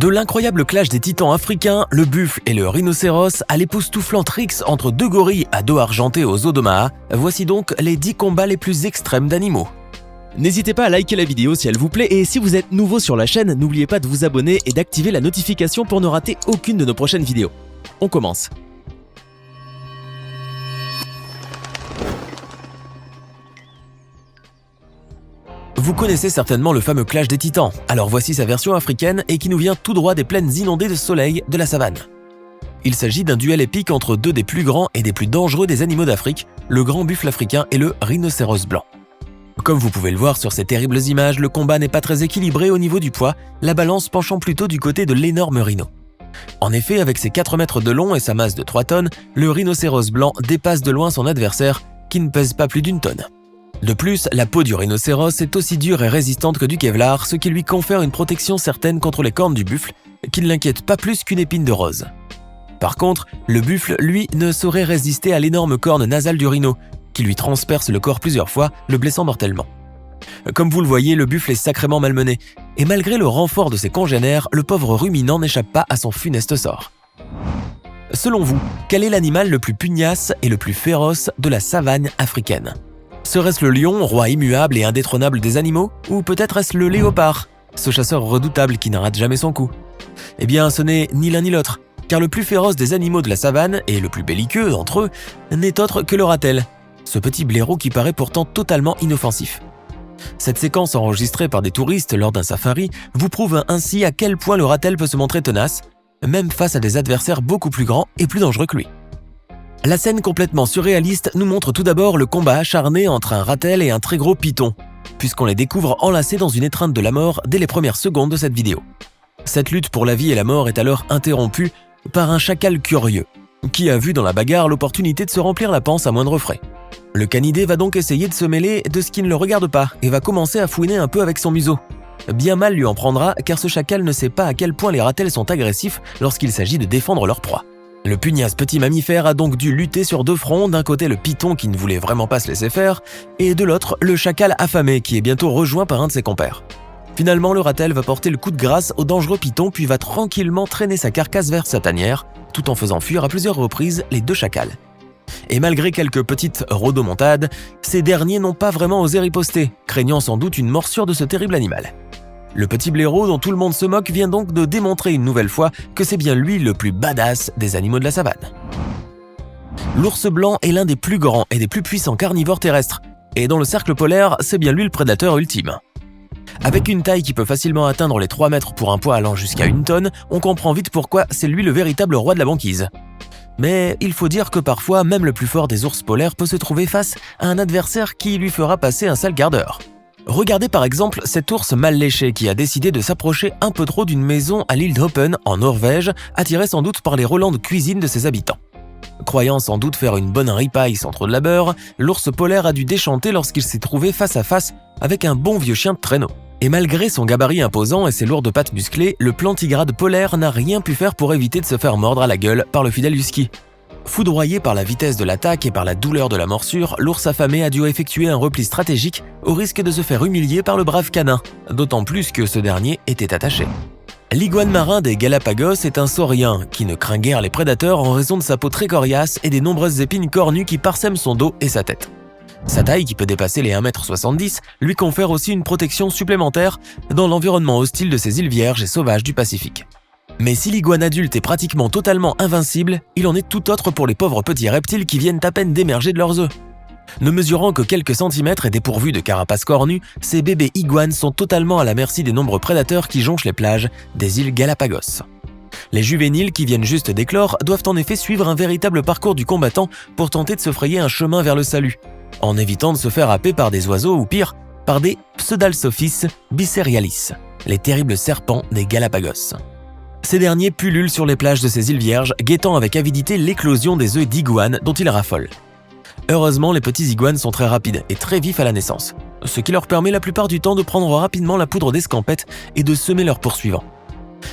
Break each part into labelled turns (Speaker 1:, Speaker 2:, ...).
Speaker 1: De l'incroyable clash des titans africains, le buffle et le rhinocéros, à l'époustouflant Trix entre deux gorilles à dos argentés aux eaux d'Omaha, voici donc les 10 combats les plus extrêmes d'animaux.
Speaker 2: N'hésitez pas à liker la vidéo si elle vous plaît et si vous êtes nouveau sur la chaîne, n'oubliez pas de vous abonner et d'activer la notification pour ne rater aucune de nos prochaines vidéos. On commence.
Speaker 1: Vous connaissez certainement le fameux clash des titans, alors voici sa version africaine et qui nous vient tout droit des plaines inondées de soleil de la savane. Il s'agit d'un duel épique entre deux des plus grands et des plus dangereux des animaux d'Afrique, le grand buffle africain et le rhinocéros blanc. Comme vous pouvez le voir sur ces terribles images, le combat n'est pas très équilibré au niveau du poids, la balance penchant plutôt du côté de l'énorme rhino. En effet, avec ses 4 mètres de long et sa masse de 3 tonnes, le rhinocéros blanc dépasse de loin son adversaire, qui ne pèse pas plus d'1 tonne. De plus, la peau du rhinocéros est aussi dure et résistante que du Kevlar, ce qui lui confère une protection certaine contre les cornes du buffle, qui ne l'inquiète pas plus qu'une épine de rose. Par contre, le buffle, lui, ne saurait résister à l'énorme corne nasale du rhino, qui lui transperce le corps plusieurs fois, le blessant mortellement. Comme vous le voyez, le buffle est sacrément malmené, et malgré le renfort de ses congénères, le pauvre ruminant n'échappe pas à son funeste sort. Selon vous, quel est l'animal le plus pugnace et le plus féroce de la savane africaine ? Serait-ce le lion, roi immuable et indétrônable des animaux, ou peut-être est-ce le léopard, ce chasseur redoutable qui ne rate jamais son coup? Eh bien, ce n'est ni l'un ni l'autre, car le plus féroce des animaux de la savane, et le plus belliqueux d'entre eux, n'est autre que le ratel, ce petit blaireau qui paraît pourtant totalement inoffensif. Cette séquence enregistrée par des touristes lors d'un safari vous prouve ainsi à quel point le ratel peut se montrer tenace, même face à des adversaires beaucoup plus grands et plus dangereux que lui. La scène complètement surréaliste nous montre tout d'abord le combat acharné entre un ratel et un très gros python, puisqu'on les découvre enlacés dans une étreinte de la mort dès les premières secondes de cette vidéo. Cette lutte pour la vie et la mort est alors interrompue par un chacal curieux, qui a vu dans la bagarre l'opportunité de se remplir la panse à moindre frais. Le canidé va donc essayer de se mêler de ce qui ne le regarde pas et va commencer à fouiner un peu avec son museau. Bien mal lui en prendra car ce chacal ne sait pas à quel point les ratels sont agressifs lorsqu'il s'agit de défendre leur proie. Le pugnace petit mammifère a donc dû lutter sur 2 fronts, d'un côté le python qui ne voulait vraiment pas se laisser faire, et de l'autre le chacal affamé qui est bientôt rejoint par un de ses compères. Finalement, le ratel va porter le coup de grâce au dangereux python puis va tranquillement traîner sa carcasse vers sa tanière, tout en faisant fuir à plusieurs reprises les 2 chacals. Et malgré quelques petites rodomontades, ces derniers n'ont pas vraiment osé riposter, craignant sans doute une morsure de ce terrible animal. Le petit blaireau dont tout le monde se moque vient donc de démontrer une nouvelle fois que c'est bien lui le plus badass des animaux de la savane. L'ours blanc est l'un des plus grands et des plus puissants carnivores terrestres, et dans le cercle polaire, c'est bien lui le prédateur ultime. Avec une taille qui peut facilement atteindre les 3 mètres pour un poids allant jusqu'à 1 tonne, on comprend vite pourquoi c'est lui le véritable roi de la banquise. Mais il faut dire que parfois, même le plus fort des ours polaires peut se trouver face à un adversaire qui lui fera passer un sale quart d'heure. Regardez par exemple cet ours mal léché qui a décidé de s'approcher un peu trop d'une maison à l'île d'Hopen en Norvège, attiré sans doute par les relents de cuisine de ses habitants. Croyant sans doute faire une bonne ripaille sans trop de labeur, l'ours polaire a dû déchanter lorsqu'il s'est trouvé face à face avec un bon vieux chien de traîneau. Et malgré son gabarit imposant et ses lourdes pattes musclées, le plantigrade polaire n'a rien pu faire pour éviter de se faire mordre à la gueule par le fidèle husky. Foudroyé par la vitesse de l'attaque et par la douleur de la morsure, l'ours affamé a dû effectuer un repli stratégique au risque de se faire humilier par le brave canin, d'autant plus que ce dernier était attaché. L'iguane marin des Galapagos est un saurien qui ne craint guère les prédateurs en raison de sa peau très coriace et des nombreuses épines cornues qui parsèment son dos et sa tête. Sa taille, qui peut dépasser les 1,70 m, lui confère aussi une protection supplémentaire dans l'environnement hostile de ces îles vierges et sauvages du Pacifique. Mais si l'iguane adulte est pratiquement totalement invincible, il en est tout autre pour les pauvres petits reptiles qui viennent à peine d'émerger de leurs œufs. Ne mesurant que quelques centimètres et dépourvus de carapace cornue, ces bébés iguanes sont totalement à la merci des nombreux prédateurs qui jonchent les plages des îles Galapagos. Les juvéniles qui viennent juste d'éclore doivent en effet suivre un véritable parcours du combattant pour tenter de se frayer un chemin vers le salut, en évitant de se faire happer par des oiseaux ou pire, par des Pseudalsophis bicerialis, les terribles serpents des Galapagos. Ces derniers pullulent sur les plages de ces îles vierges, guettant avec avidité l'éclosion des œufs d'iguane dont ils raffolent. Heureusement, les petits iguanes sont très rapides et très vifs à la naissance, ce qui leur permet la plupart du temps de prendre rapidement la poudre d'escampette et de semer leurs poursuivants.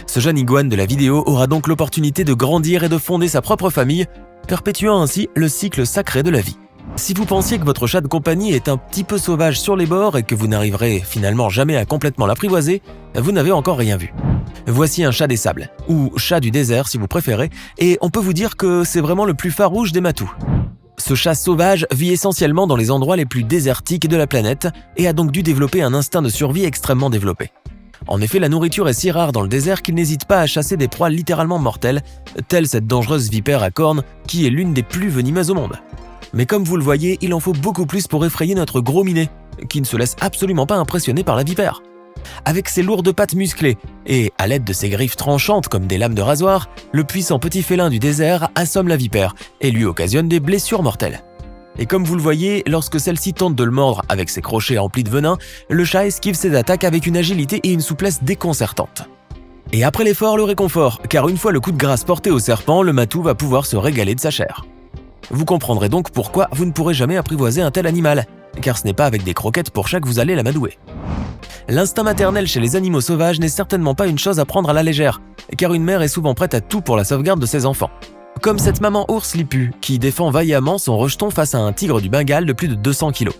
Speaker 1: Ce jeune iguane de la vidéo aura donc l'opportunité de grandir et de fonder sa propre famille, perpétuant ainsi le cycle sacré de la vie. Si vous pensiez que votre chat de compagnie est un petit peu sauvage sur les bords et que vous n'arriverez finalement jamais à complètement l'apprivoiser, vous n'avez encore rien vu. Voici un chat des sables, ou chat du désert si vous préférez, et on peut vous dire que c'est vraiment le plus farouche des matous. Ce chat sauvage vit essentiellement dans les endroits les plus désertiques de la planète et a donc dû développer un instinct de survie extrêmement développé. En effet, la nourriture est si rare dans le désert qu'il n'hésite pas à chasser des proies littéralement mortelles, telle cette dangereuse vipère à cornes qui est l'une des plus venimeuses au monde. Mais comme vous le voyez, il en faut beaucoup plus pour effrayer notre gros minet, qui ne se laisse absolument pas impressionner par la vipère. Avec ses lourdes pattes musclées et à l'aide de ses griffes tranchantes comme des lames de rasoir, le puissant petit félin du désert assomme la vipère et lui occasionne des blessures mortelles. Et comme vous le voyez, lorsque celle-ci tente de le mordre avec ses crochets remplis de venin, le chat esquive ses attaques avec une agilité et une souplesse déconcertantes. Et après l'effort, le réconfort, car une fois le coup de grâce porté au serpent, le matou va pouvoir se régaler de sa chair. Vous comprendrez donc pourquoi vous ne pourrez jamais apprivoiser un tel animal, car ce n'est pas avec des croquettes pour chat que vous allez l'amadouer. L'instinct maternel chez les animaux sauvages n'est certainement pas une chose à prendre à la légère, car une mère est souvent prête à tout pour la sauvegarde de ses enfants. Comme cette maman ours Lipu, qui défend vaillamment son rejeton face à un tigre du Bengale de plus de 200 kg.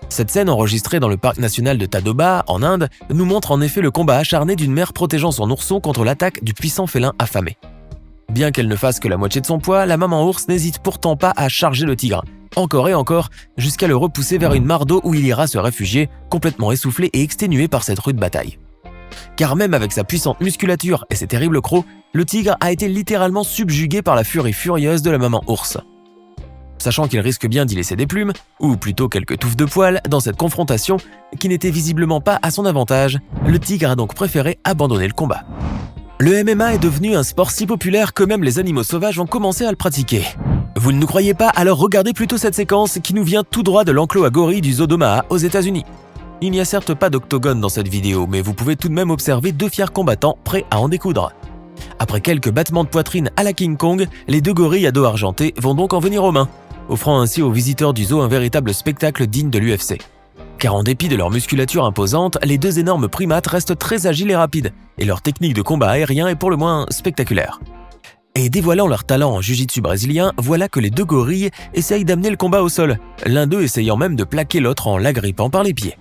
Speaker 1: Cette scène enregistrée dans le parc national de Tadoba, en Inde, nous montre en effet le combat acharné d'une mère protégeant son ourson contre l'attaque du puissant félin affamé. Bien qu'elle ne fasse que la moitié de son poids, la maman ours n'hésite pourtant pas à charger le tigre, encore et encore, jusqu'à le repousser vers une mare d'eau où il ira se réfugier, complètement essoufflé et exténué par cette rude bataille. Car même avec sa puissante musculature et ses terribles crocs, le tigre a été littéralement subjugué par la furie furieuse de la maman ours. Sachant qu'il risque bien d'y laisser des plumes, ou plutôt quelques touffes de poils, dans cette confrontation, qui n'était visiblement pas à son avantage, le tigre a donc préféré abandonner le combat. Le MMA est devenu un sport si populaire que même les animaux sauvages ont commencé à le pratiquer. Vous ne nous croyez pas, alors regardez plutôt cette séquence qui nous vient tout droit de l'enclos à gorilles du zoo d'Omaha aux États-Unis. Il n'y a certes pas d'octogone dans cette vidéo, mais vous pouvez tout de même observer deux fiers combattants prêts à en découdre. Après quelques battements de poitrine à la King Kong, les deux gorilles à dos argenté vont donc en venir aux mains, offrant ainsi aux visiteurs du zoo un véritable spectacle digne de l'UFC. Car en dépit de leur musculature imposante, les deux énormes primates restent très agiles et rapides, et leur technique de combat aérien est pour le moins spectaculaire. Et dévoilant leur talent en jiu-jitsu brésilien, voilà que les deux gorilles essayent d'amener le combat au sol, l'un d'eux essayant même de plaquer l'autre en l'agrippant par les pieds.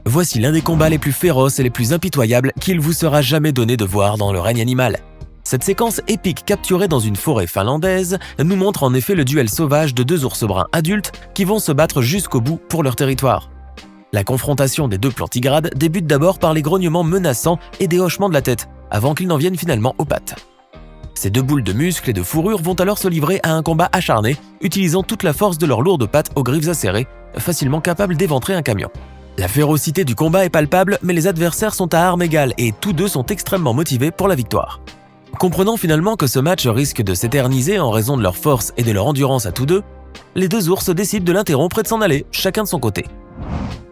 Speaker 1: Voici l'un des combats les plus féroces et les plus impitoyables qu'il vous sera jamais donné de voir dans le règne animal. Cette séquence épique capturée dans une forêt finlandaise nous montre en effet le duel sauvage de deux ours bruns adultes qui vont se battre jusqu'au bout pour leur territoire. La confrontation des deux plantigrades débute d'abord par les grognements menaçants et des hochements de la tête, avant qu'ils n'en viennent finalement aux pattes. Ces deux boules de muscles et de fourrure vont alors se livrer à un combat acharné, utilisant toute la force de leurs lourdes pattes aux griffes acérées, facilement capables d'éventrer un camion. La férocité du combat est palpable, mais les adversaires sont à armes égales et tous deux sont extrêmement motivés pour la victoire. Comprenant finalement que ce match risque de s'éterniser en raison de leur force et de leur endurance à tous deux, les deux ours décident de l'interrompre et de s'en aller, chacun de son côté.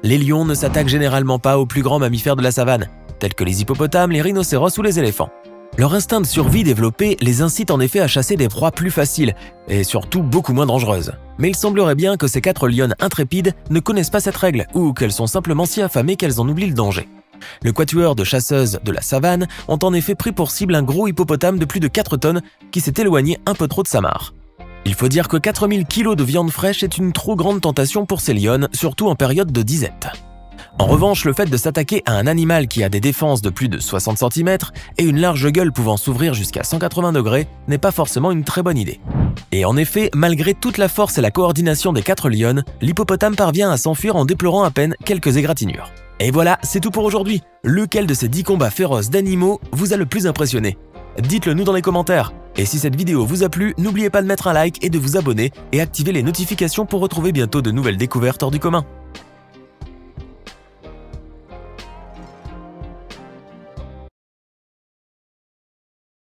Speaker 1: Les lions ne s'attaquent généralement pas aux plus grands mammifères de la savane, tels que les hippopotames, les rhinocéros ou les éléphants. Leur instinct de survie développé les incite en effet à chasser des proies plus faciles et surtout beaucoup moins dangereuses. Mais il semblerait bien que ces 4 lionnes intrépides ne connaissent pas cette règle ou qu'elles sont simplement si affamées qu'elles en oublient le danger. Le quatuor de chasseuses de la savane ont en effet pris pour cible un gros hippopotame de plus de 4 tonnes qui s'est éloigné un peu trop de sa mare. Il faut dire que 4000 kg de viande fraîche est une trop grande tentation pour ces lionnes, surtout en période de disette. En revanche, le fait de s'attaquer à un animal qui a des défenses de plus de 60 cm et une large gueule pouvant s'ouvrir jusqu'à 180 degrés n'est pas forcément une très bonne idée. Et en effet, malgré toute la force et la coordination des 4 lionnes, l'hippopotame parvient à s'enfuir en déplorant à peine quelques égratignures. Et voilà, c'est tout pour aujourd'hui. Lequel de ces 10 combats féroces d'animaux vous a le plus impressionné ? Dites-le nous dans les commentaires. Et si cette vidéo vous a plu, n'oubliez pas de mettre un like et de vous abonner et activer les notifications pour retrouver bientôt de nouvelles découvertes hors du commun.